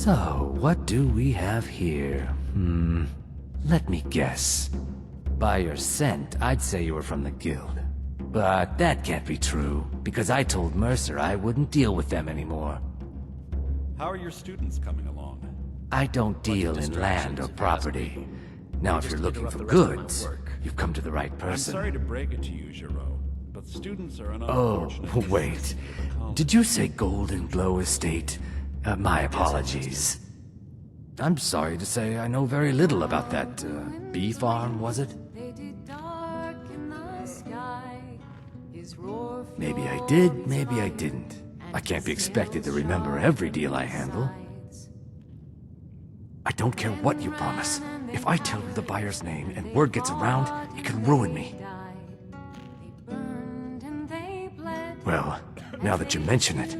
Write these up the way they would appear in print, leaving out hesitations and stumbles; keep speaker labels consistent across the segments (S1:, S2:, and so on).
S1: So, what do we have here? Let me guess. By your scent, I'd say you were from the guild. But that can't be true, because I told Mercer I wouldn't deal with them anymore.
S2: How are your students coming along?
S1: I don't deal in land or property. Now, if you're looking for goods, you've come to the right
S2: I'm
S1: person.
S2: sorry to break it to you, Giro, but students are an
S1: Oh,
S2: unfortunate...
S1: wait. Did you say Golden Glow Estate? My apologies. I'm sorry to say I know very little about that, bee farm, was it? Maybe I did, maybe I didn't. I can't be expected to remember every deal I handle. I don't care what you promise. If I tell you the buyer's name and word gets around, it can ruin me. Well, now that you mention it,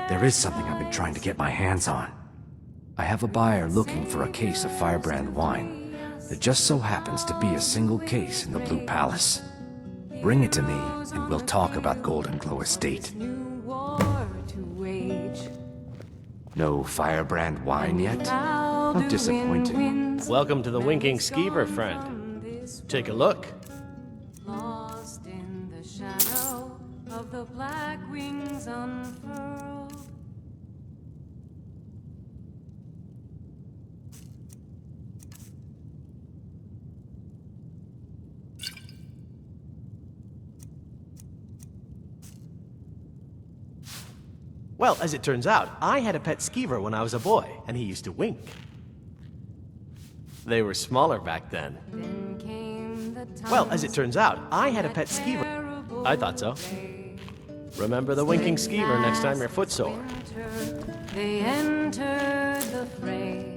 S1: there is something I've been trying to get my hands on. I have a buyer looking for a case of Firebrand wine. There just so happens to be a single case in the Blue Palace. Bring it to me, and we'll talk about Golden Glow Estate. No Firebrand wine yet? How disappointing.
S3: Welcome to the Winking Skeever, friend. Take a look.
S4: Lost in the shadow of the black wings unfurled.
S3: Well, as it turns out, I had a pet skeever when I was a boy, and he used to wink. They were smaller back then.
S4: Then came the time.
S3: Well, as it turns out, I had a pet skeever. I thought so. Remember the winking skeever next time your foot's sore.
S4: They entered the fray.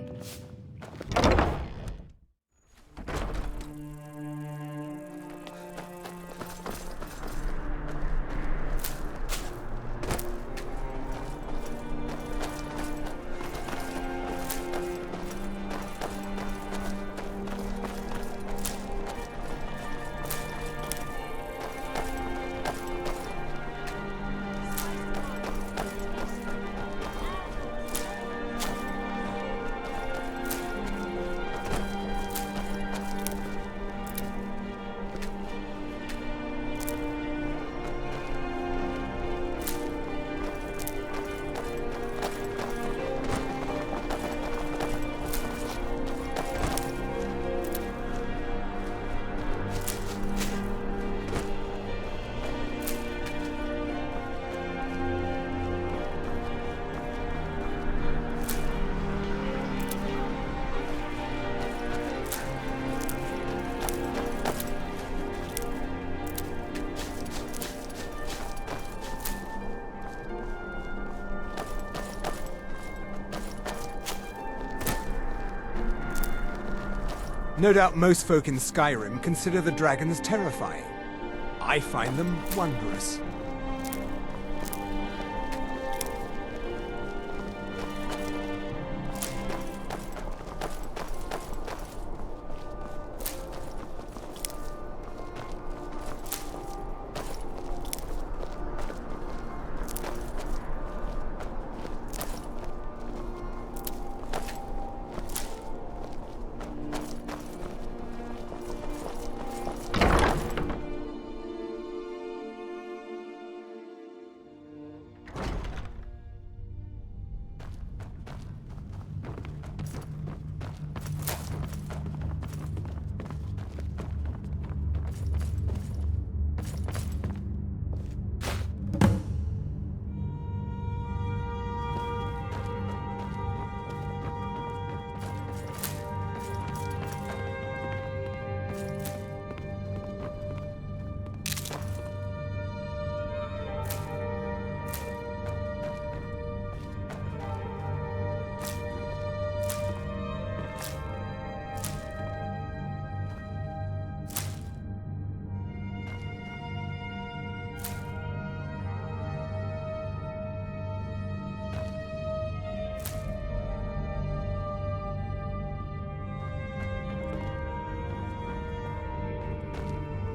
S5: No doubt most folk in Skyrim consider the dragons terrifying. I find them wondrous.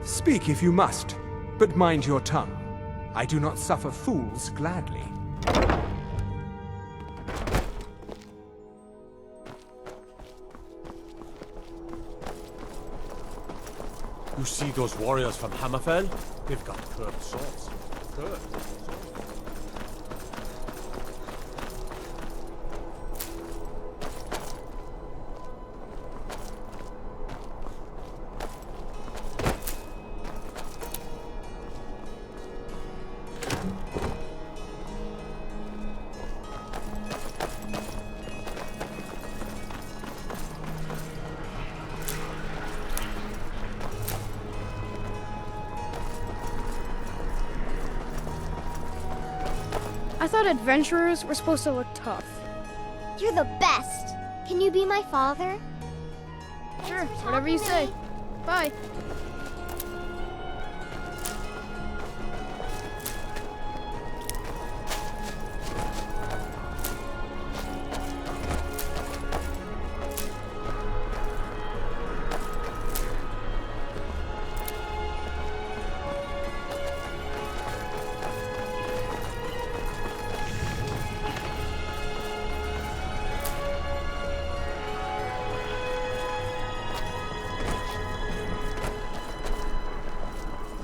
S5: Speak if you must, but mind your tongue. I do not suffer fools gladly.
S6: You see those warriors from Hammerfell? They've got curved swords. Curved.
S7: I thought adventurers were supposed to look tough.
S8: You're the best. Can you be my father?
S7: Sure, whatever you say. Bye.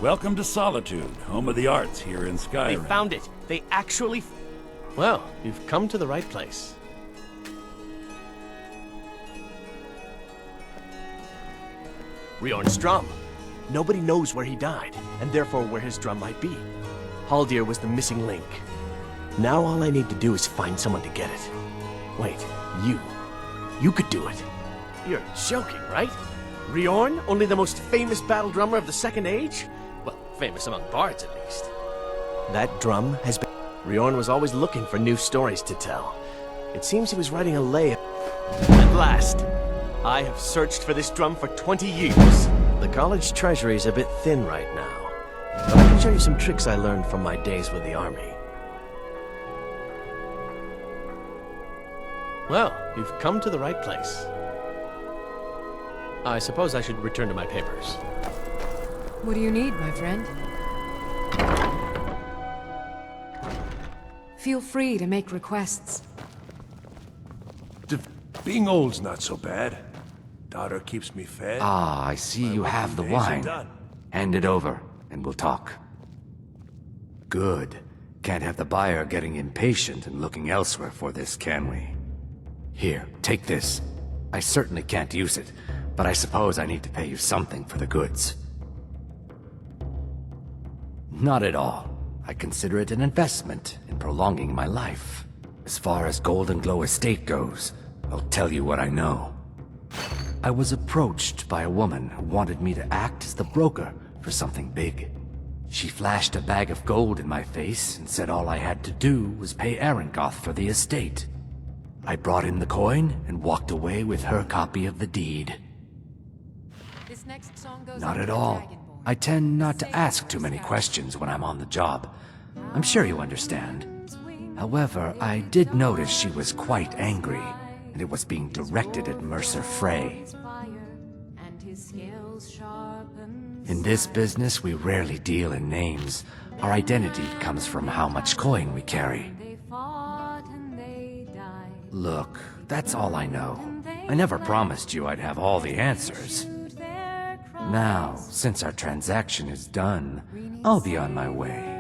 S2: Welcome to Solitude, home of the arts here in
S3: They
S2: Skyrim.
S3: found it. They actually... Well, you've come to the right place. Riorn's drum. Nobody knows where he died, and therefore where his drum might be. Haldir was the missing link. Now all I need to do is find someone to get it. Wait, you. You could do it. You're joking, right? Riorn, only the most famous battle drummer of the Second Age? Well, famous among bards at least. That drum has been... Riorn was always looking for new stories to tell. It seems he was writing a lay... At last! I have searched for this drum for 20 years. The college treasury's a bit thin right now. But I can show you some tricks I learned from my days with the army. Well, you've come to the right place. I suppose I should return to my papers.
S4: What do you need, my friend? Feel free to make requests.
S6: Being old's not so bad. Daughter keeps me fed.
S1: Ah, I see you have the wine. Hand it over, and we'll talk. Good. Can't have the buyer getting impatient and looking elsewhere for this, can we? Here, take this. I certainly can't use it, but I suppose I need to pay you something for the goods. Not at all. I consider it an investment in prolonging my life. As far as Golden Glow Estate goes, I'll tell you what I know. I was approached by a woman who wanted me to act as the broker for something big. She flashed a bag of gold in my face and said all I had to do was pay Arengoth for the estate. I brought in the coin and walked away with her copy of the deed.
S4: This next song goes
S1: Not
S4: out
S1: at
S4: to
S1: all.
S4: Dragonborn.
S1: I tend not to ask too many questions when I'm on the job. I'm sure you understand. However, I did notice she was quite angry, and it was being directed at Mercer Frey. In this business, we rarely deal in names. Our identity comes from how much coin we carry. Look, that's all I know. I never promised you I'd have all the answers. Now, since our transaction is done, I'll be on my way.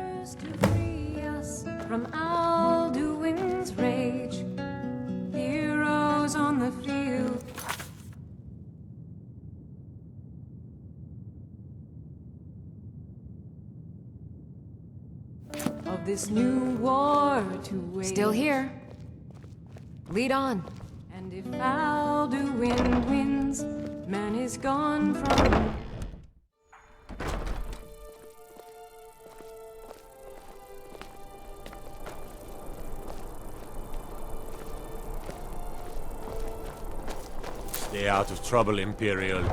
S4: From Alduin's rage, heroes on the field. Of this new war to wage. Still here. Lead on. And if Alduin wins, man is gone from...
S6: Stay out of trouble, Imperial.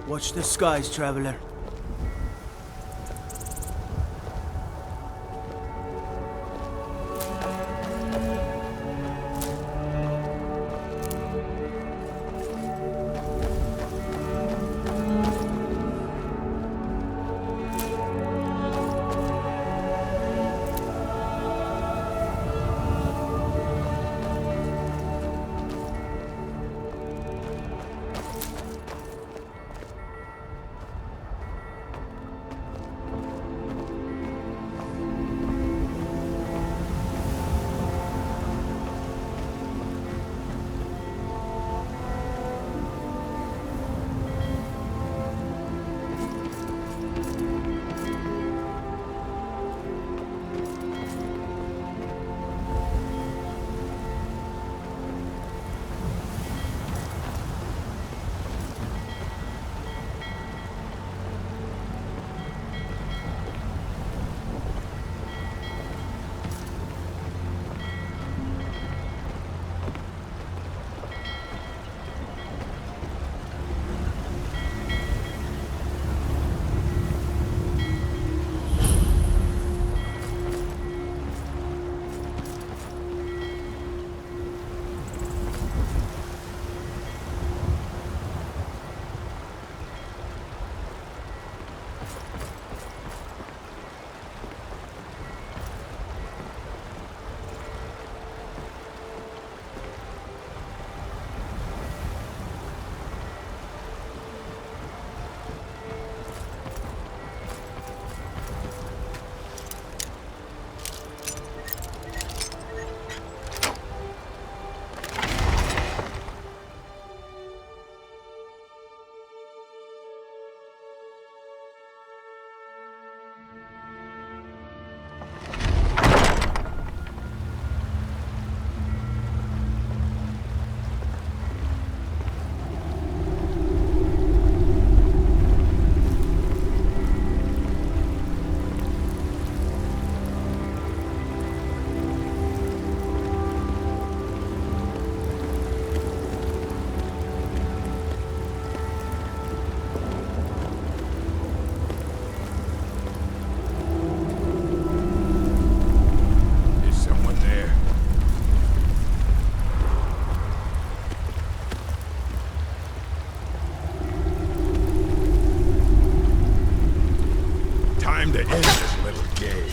S9: Watch the skies, traveler.
S10: Time to end this little game.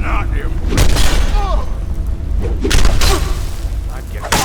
S10: Not him.
S5: I'm getting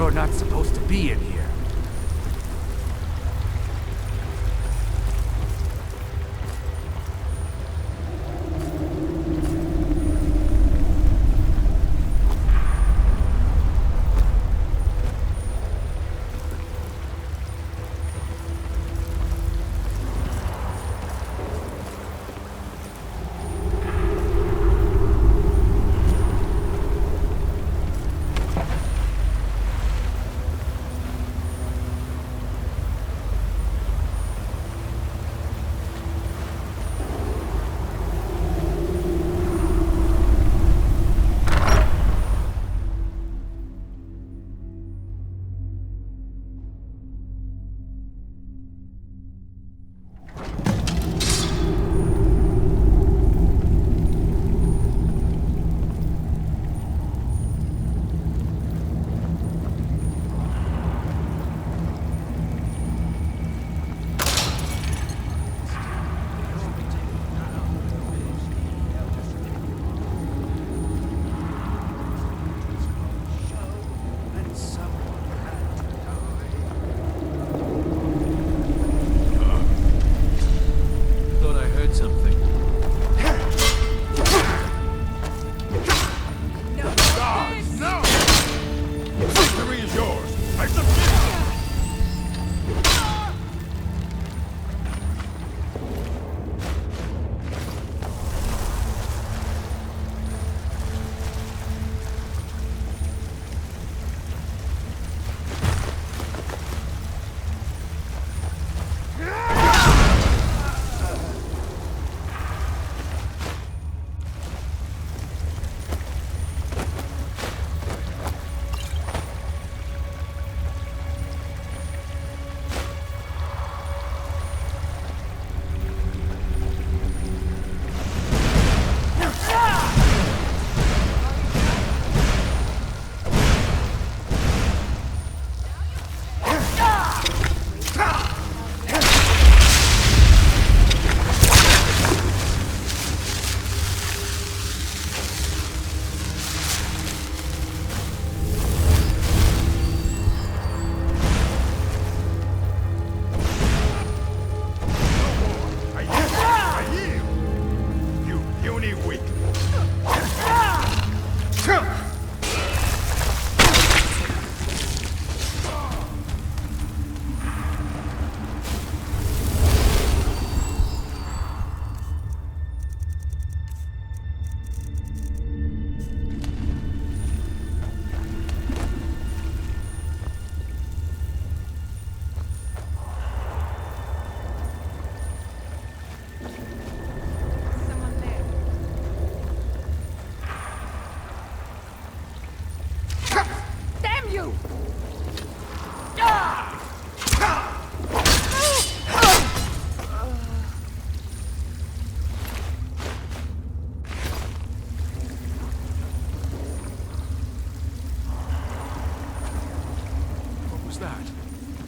S1: You're not supposed to be in here.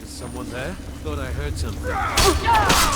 S6: Someone there? Thought I heard something.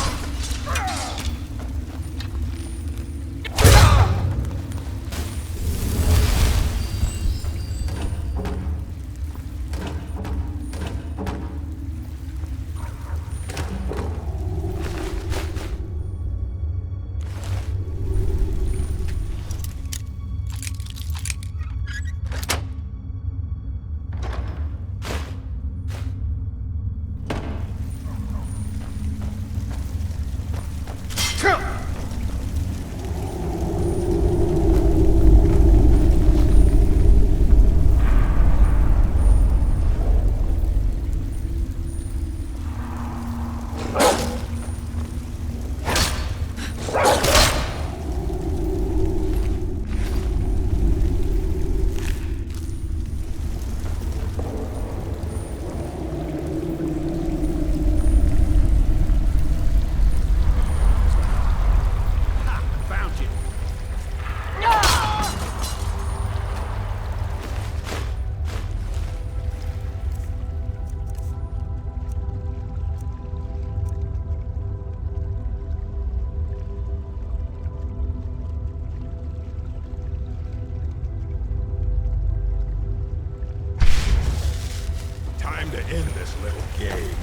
S10: Time to end this little game.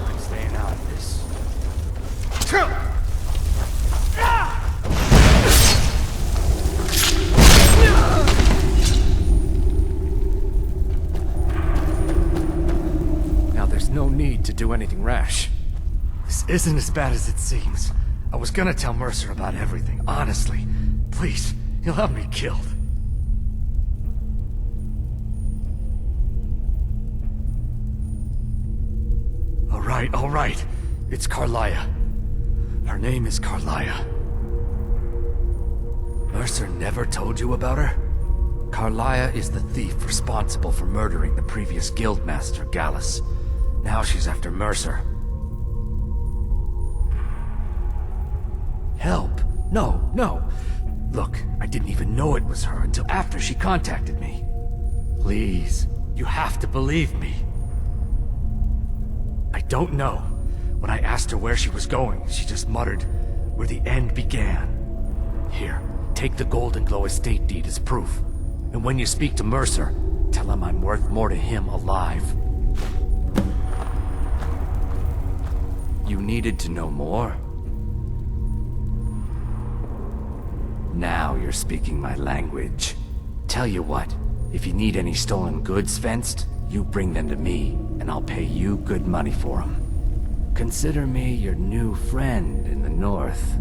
S1: I'm staying out of this. Now there's no need to do anything rash. This isn't as bad as it seems. I was gonna tell Mercer about everything, honestly. Please, he'll have me killed. All right. It's Carlia. Her name is Carlia. Mercer never told you about her? Carlia is the thief responsible for murdering the previous guildmaster, Gallus. Now she's after Mercer. Help? No. Look, I didn't even know it was her until after she contacted me. Please, you have to believe me. I don't know. When I asked her where she was going, she just muttered, "Where the end began." Here, take the Golden Glow estate deed as proof. And when you speak to Mercer, tell him I'm worth more to him alive. You needed to know more? Now you're speaking my language. Tell you what, if you need any stolen goods fenced, you bring them to me, and I'll pay you good money for them. Consider me your new friend in the north.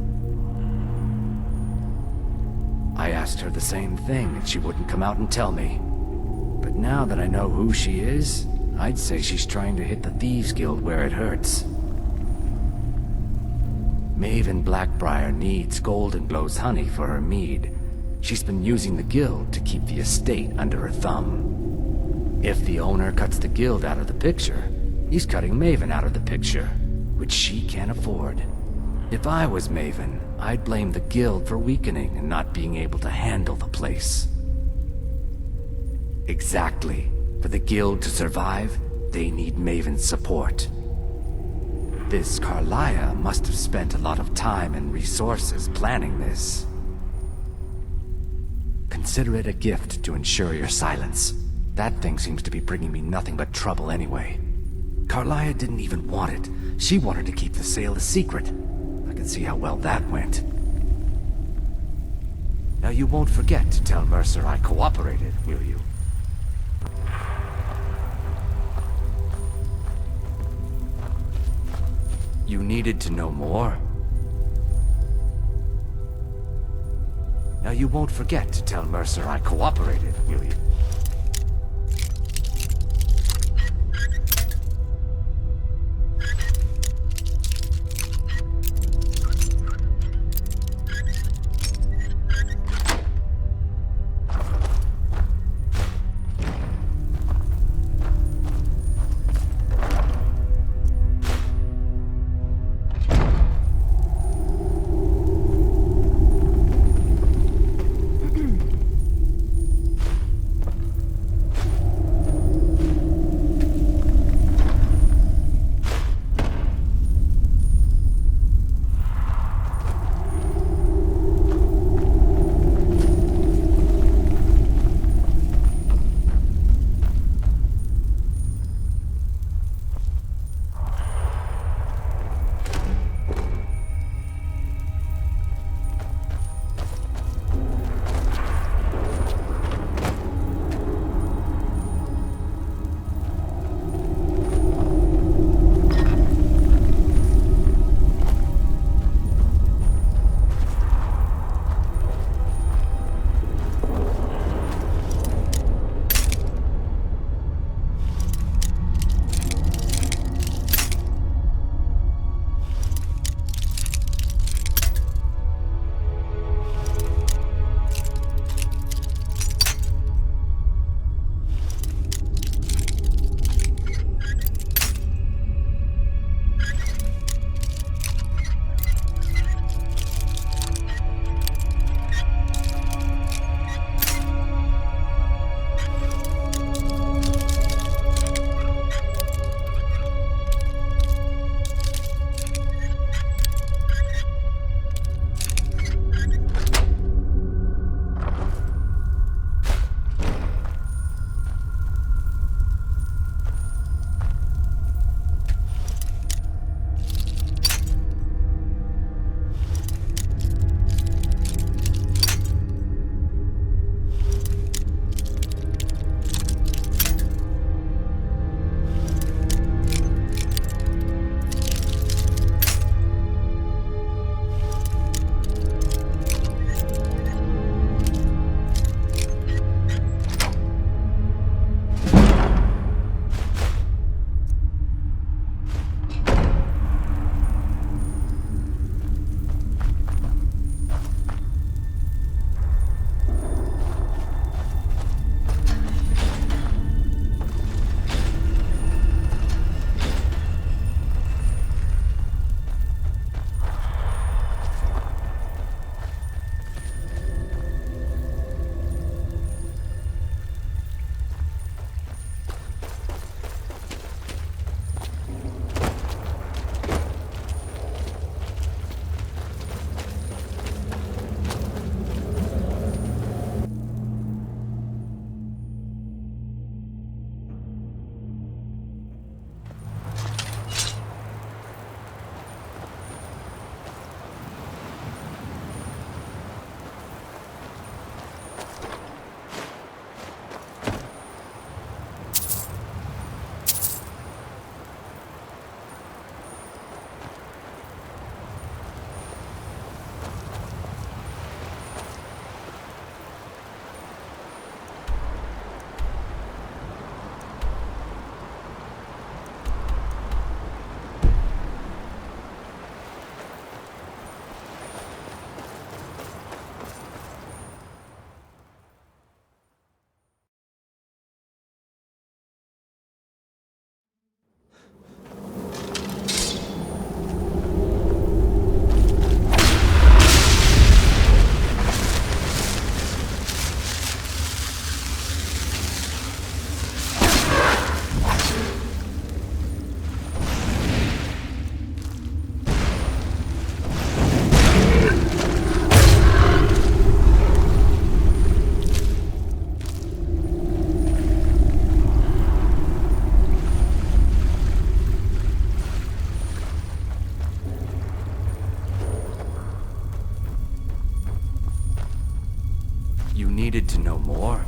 S1: I asked her the same thing, and she wouldn't come out and tell me. But now that I know who she is, I'd say she's trying to hit the Thieves Guild where it hurts. Maven Blackbriar needs Golden Glow's honey for her mead. She's been using the guild to keep the estate under her thumb. If the owner cuts the guild out of the picture, he's cutting Maven out of the picture, which she can't afford. If I was Maven, I'd blame the guild for weakening and not being able to handle the place. Exactly. For the guild to survive, they need Maven's support. This Carlia must have spent a lot of time and resources planning this. Consider it a gift to ensure your silence. That thing seems to be bringing me nothing but trouble anyway. Carlia didn't even want it. She wanted to keep the sale a secret. I can see how well that went. Now you won't forget to tell Mercer I cooperated, will you? You needed to know more? Now you won't forget to tell Mercer I cooperated, will you? You needed to know more?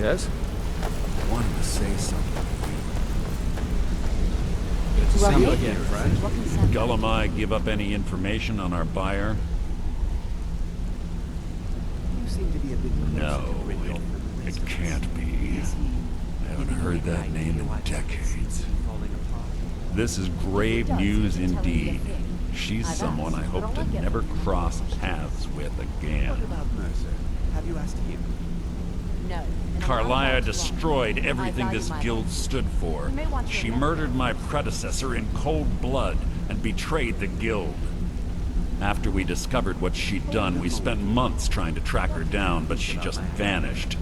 S6: Yes?
S2: I wanted to say something to
S6: Good to
S4: Well,
S6: see you
S4: hey.
S6: again, friend.
S4: What can
S2: you.
S4: send?
S2: Gull and I give up any information on our buyer?
S6: You seem to be a bit
S2: No, it can't be. I haven't heard that name in decades. This is grave news indeed. She's someone I hope to never cross paths with again.
S6: about Mercer? Have you asked him?
S4: No.
S2: Carlia destroyed everything this guild stood for. She murdered my predecessor in cold blood and betrayed the guild. After we discovered what she'd done, we spent months trying to track her down, but she just vanished.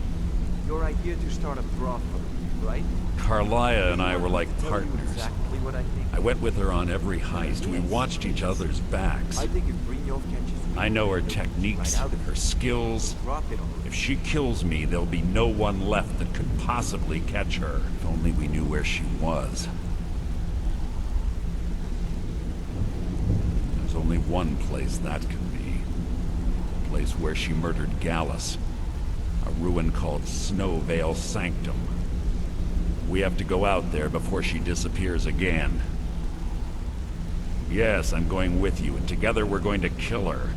S6: Your idea to start a brothel, right?
S2: Carlia and I were like partners.
S6: Exactly what I think.
S2: I went with her on every heist. We watched each other's backs.
S6: I think if Brynjolf catches me,
S2: I know her techniques, her skills.
S6: drop it on.
S2: If she kills me, there'll be no one left that could possibly catch her. If only we knew where she was. There's only one place that can be. A place where she murdered Gallus. A ruin called Snowvale Sanctum. We have to go out there before she disappears again. Yes, I'm going with you, and together we're going to kill her.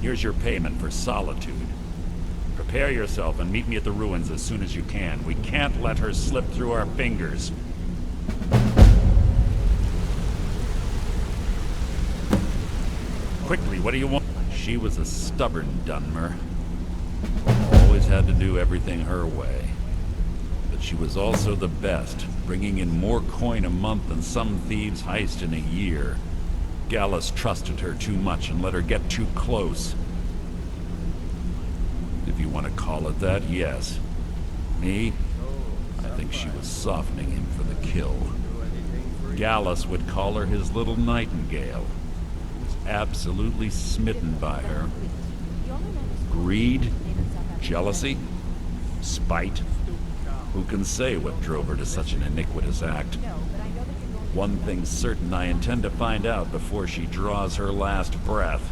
S2: Here's your payment for solitude. Prepare yourself and meet me at the ruins as soon as you can. We can't let her slip through our fingers. Quickly, what do you want? She was a stubborn Dunmer. Always had to do everything her way. But she was also the best, bringing in more coin a month than some thieves heist in a year. Gallus trusted her too much and let her get too close. If you want to call it that, yes. Me? I think she was softening him for the kill. Gallus would call her his little nightingale. He was absolutely smitten by her. Greed? Jealousy? Spite? Who can say what drove her to such an iniquitous act? One thing's certain, I intend to find out before she draws her last breath.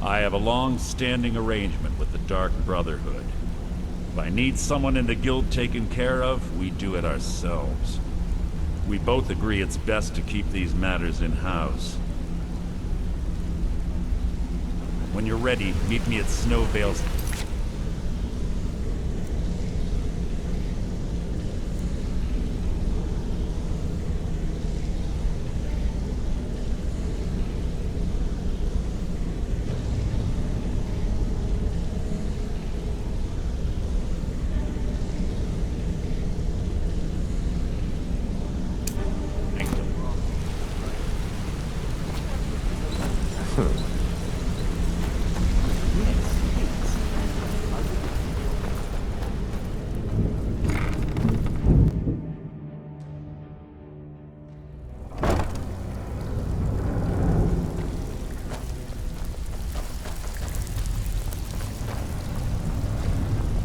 S2: I have a long-standing arrangement with the Dark Brotherhood. If I need someone in the guild taken care of, we do it ourselves. We both agree it's best to keep these matters in-house. When you're ready, meet me at Snowvale's.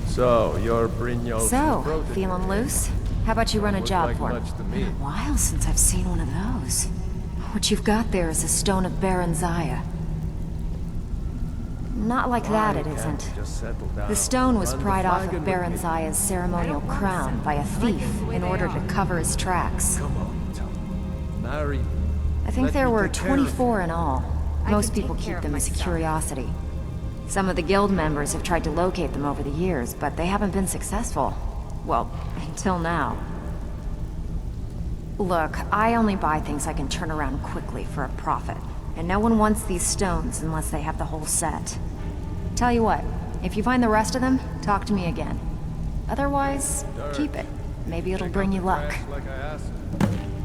S6: So, you're Brynjolf's
S4: So,
S6: protege.
S4: feeling loose? How about you run a
S6: Looks
S4: job
S6: like
S4: for me?
S6: much to me.
S4: Been a while since I've seen one of those. What you've got there is a stone of Baron Zaya. Not like that, it
S6: Why can't
S4: isn't.
S6: you just settle down?
S4: The stone was
S6: Run the
S4: pried off
S6: flagon
S4: of
S6: with
S4: Baron
S6: me.
S4: Zaya's ceremonial crown by a thief in order to cover his tracks.
S6: Come on, tell me. Marry me.
S4: I think
S6: Let
S4: there
S6: me
S4: were
S6: take care of
S4: 24 in all. Most
S9: can
S4: people
S9: take care
S4: keep
S9: of
S4: them as a
S9: myself.
S4: curiosity. Some of the guild members have tried to locate them over the years, but they haven't been successful. Well, until now. Look, I only buy things I can turn around quickly for a profit. And no one wants these stones unless they have the whole set. Tell you what, if you find the rest of them, talk to me again. Otherwise, keep it. Maybe it'll bring you luck.
S6: Like I asked.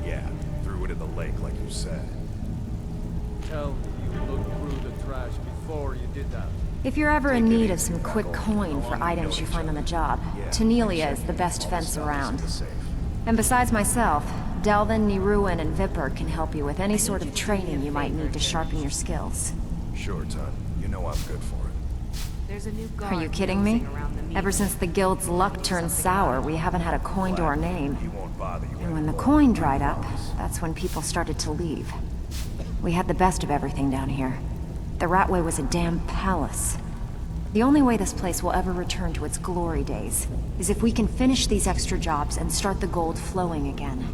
S10: Yeah, threw it in the lake like you said.
S6: Tell me you looked through the trash before you did that.
S4: If you're ever in need of some quick coin for items you find on the job, Tanelia is the best fence around. And besides myself, Delvin, Niruin, and Vipper can help you with any sort of training you might need to sharpen your skills.
S10: Sure, Ton. You know I'm good for it.
S9: There's a new guard
S4: Are you kidding me?
S9: nosing around the meeting.
S4: Ever since the guild's luck turned sour, we haven't had a coin to our name.
S10: He won't bother you
S4: And when the
S10: anymore.
S4: coin dried up, that's when people started to leave. We had the best of everything down here. The Ratway was a damn palace. The only way this place will ever return to its glory days is if we can finish these extra jobs and start the gold flowing again.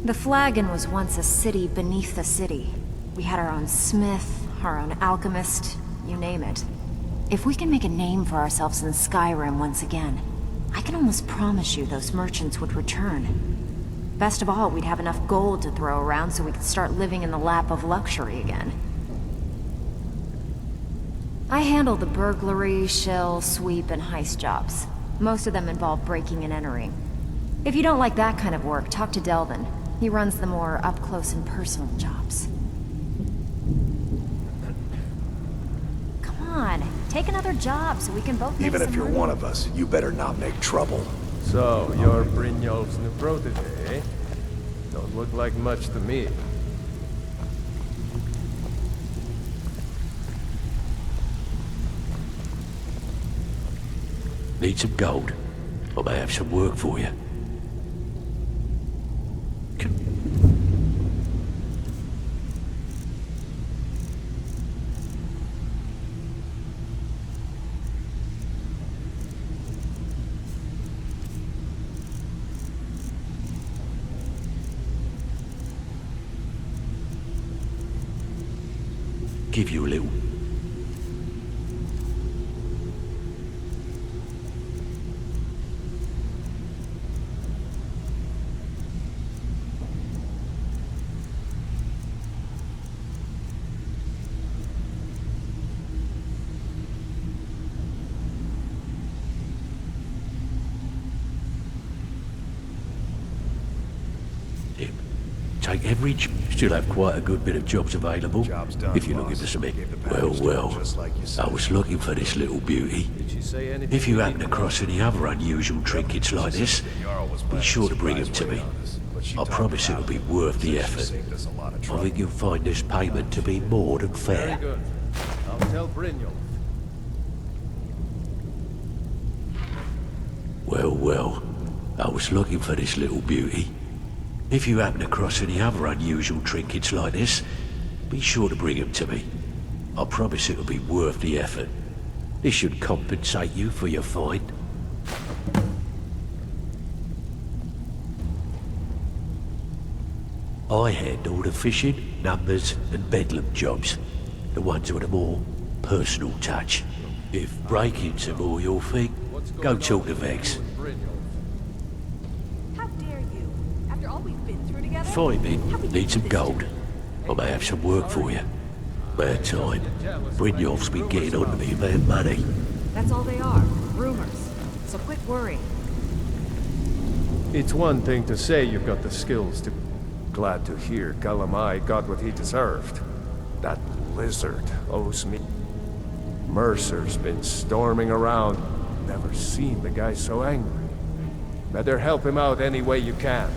S4: The Flagon was once a city beneath the city. We had our own smith, our own alchemist, you name it. If we can make a name for ourselves in Skyrim once again, I can almost promise you those merchants would return. Best of all, we'd have enough gold to throw around so we could start living in the lap of luxury again. I handle the burglary, shell, sweep, and heist jobs. Most of them involve breaking and entering. If you don't like that kind of work, talk to Delvin. He runs the more up-close and personal jobs. Come on, take another job so we can both make
S10: Even if
S4: some
S10: you're
S4: money.
S10: one of us, you better not make trouble.
S6: So, you're Brynjolf's new protege, eh? Don't look like much to me.
S9: Need some gold? I may have some work for you. Give you a little. Take every still have quite a good bit of jobs available.
S10: Job's done,
S9: if you're looking
S10: boss.
S9: for something.
S10: Gave the
S9: Well,
S10: package to
S9: well.
S10: her just like you said.
S9: I was looking for this little beauty.
S6: Did she say anything?
S9: If you happen across any other unusual trinkets like this, be sure to bring them to me. I promise it'll be worth the effort. I think you'll find this payment to be more than
S6: Very
S9: fair.
S6: good. I'll tell Brynjolf.
S9: Well, well. I was looking for this little beauty. If you happen across any other unusual trinkets like this, be sure to bring them to me. I promise it'll be worth the effort. This should compensate you for your find. I handle the fishing, numbers, and bedlam jobs. The ones with a more personal touch. If break-ins are more your thing, go talk to Vex.
S11: How dare you? After all we've been through together?
S9: Find me. Need some gold. I may have some work for you. Bad time. Brynjolf's been getting on to me about money.
S11: That's all they are. Rumors. So quit worrying.
S6: It's one thing to say you've got the skills to... Glad to hear Galamai got what he deserved. That lizard owes me. Mercer's been storming around. Never seen the guy so angry. Better help him out any way you can.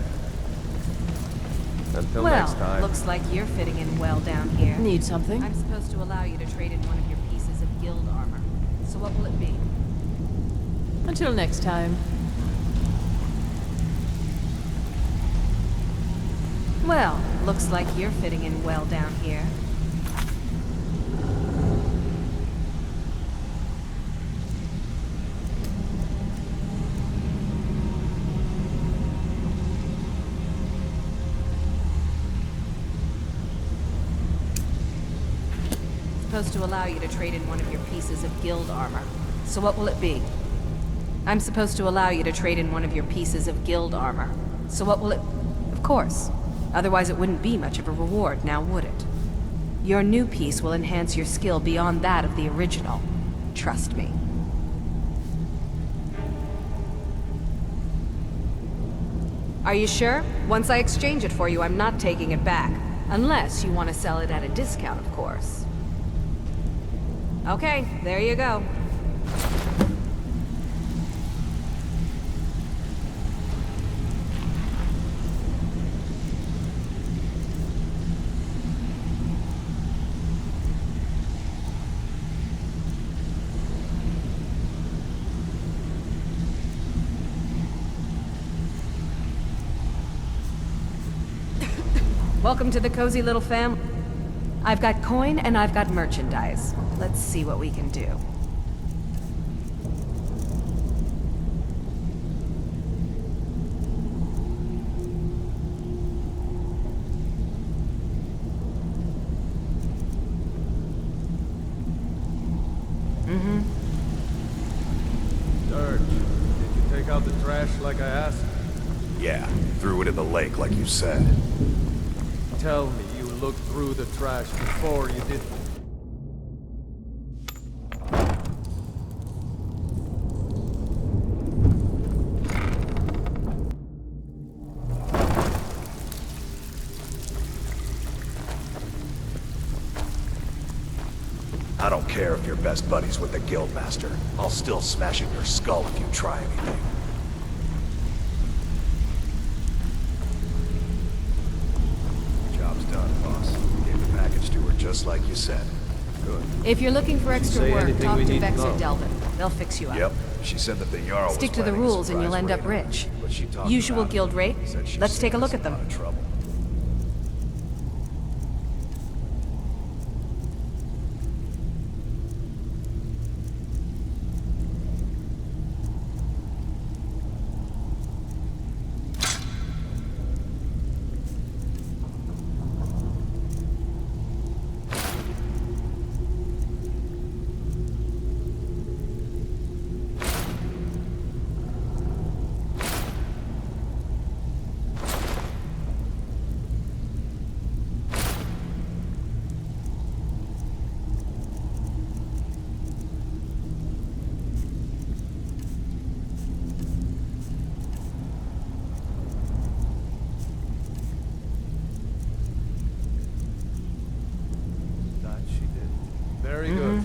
S6: Until next time.
S11: Looks like you're fitting in well down here.
S7: Need something?
S11: I'm supposed to allow you to trade in one of your pieces of guild armor. So what will it be?
S7: Until next time.
S11: Well, looks like you're fitting in well down here. Supposed to allow you to trade in one of your pieces of guild armor. So what will it be? I'm supposed to allow you to trade in one of your pieces of guild armor. So what will it... Of course. Otherwise it wouldn't be much of a reward, now would it? Your new piece will enhance your skill beyond that of the original. Trust me. Are you sure? Once I exchange it for you, I'm not taking it back. Unless you want to sell it at a discount, of course. Okay, there you go. Welcome to the cozy little family. I've got coin and I've got merchandise. Let's see what we can do.
S6: Serge, did you take out the trash like I asked?
S10: Yeah, threw it in the lake like you said.
S6: Tell me you looked through the trash before you did.
S10: I don't care if you're best buddies with the Guildmaster. I'll still smash in your skull if you try anything. Job's done, boss. Gave the package to her just like you said.
S6: Good.
S11: If you're looking for extra
S6: say
S11: work,
S6: anything
S11: talk
S6: we
S11: to
S6: need to
S11: Vex or
S6: know?
S11: Delvin. They'll fix you up.
S10: Yep. She said that the Jarl
S11: Stick
S10: was
S11: to the
S10: planning a
S11: rules and you'll
S10: surprise
S11: end up
S10: raid on
S11: rich.
S10: us, but she talked
S11: Usual
S10: about it.
S11: guild rate.
S10: Said she'd
S11: Let's take a
S10: save
S11: look
S10: us
S11: at them.
S10: lot of trouble.
S6: That she did. Very good.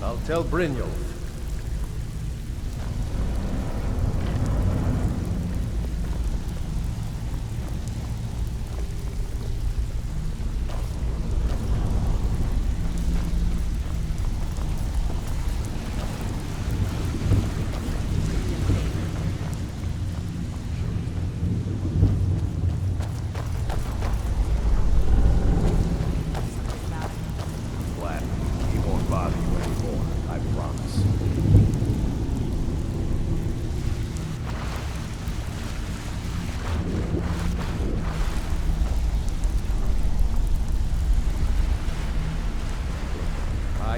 S6: I'll tell Brynjolf.
S10: Glad. He won't bother you anymore, I promise.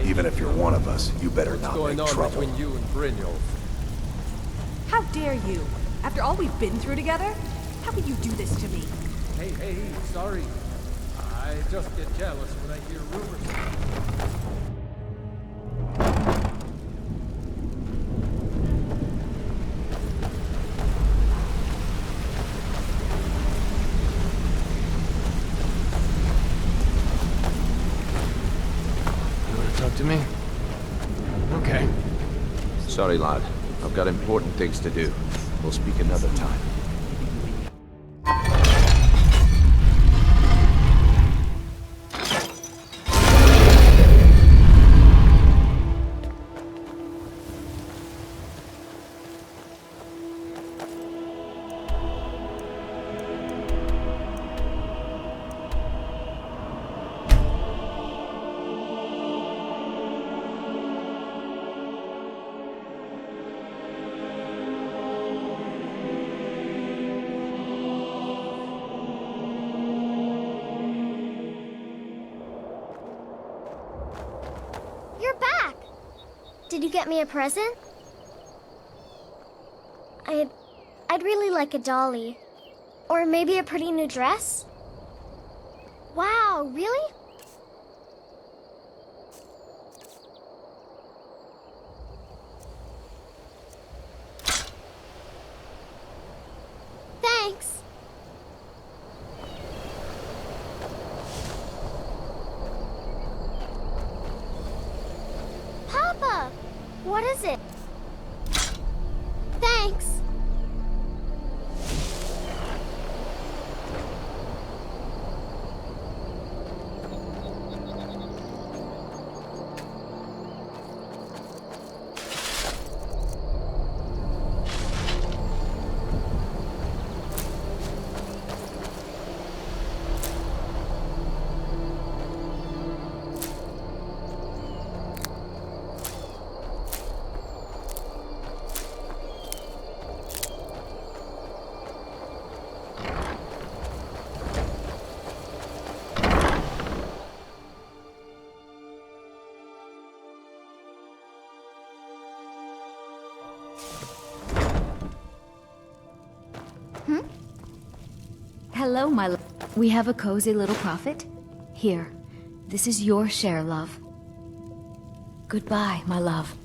S10: Even if you're one of us, you better
S6: What's
S10: not
S6: going
S10: make
S6: on
S10: trouble.
S6: between you and Brynjolf?
S11: How dare you? After all we've been through together? How could you do this to me?
S6: Hey, sorry. I just get jealous when I hear rumors.
S12: You want to talk to me? Okay.
S13: Sorry, lad. I've got important things to do. We'll speak another time.
S8: You're back! Did you get me a present? I'd really like a dolly. Or maybe a pretty new dress? Wow, really? Thanks. Papa, what is it? Thanks.
S14: Hello, my love. We have a cozy little prophet. Here, this is your share, love. Goodbye, my love.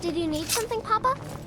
S8: Did you need something, Papa?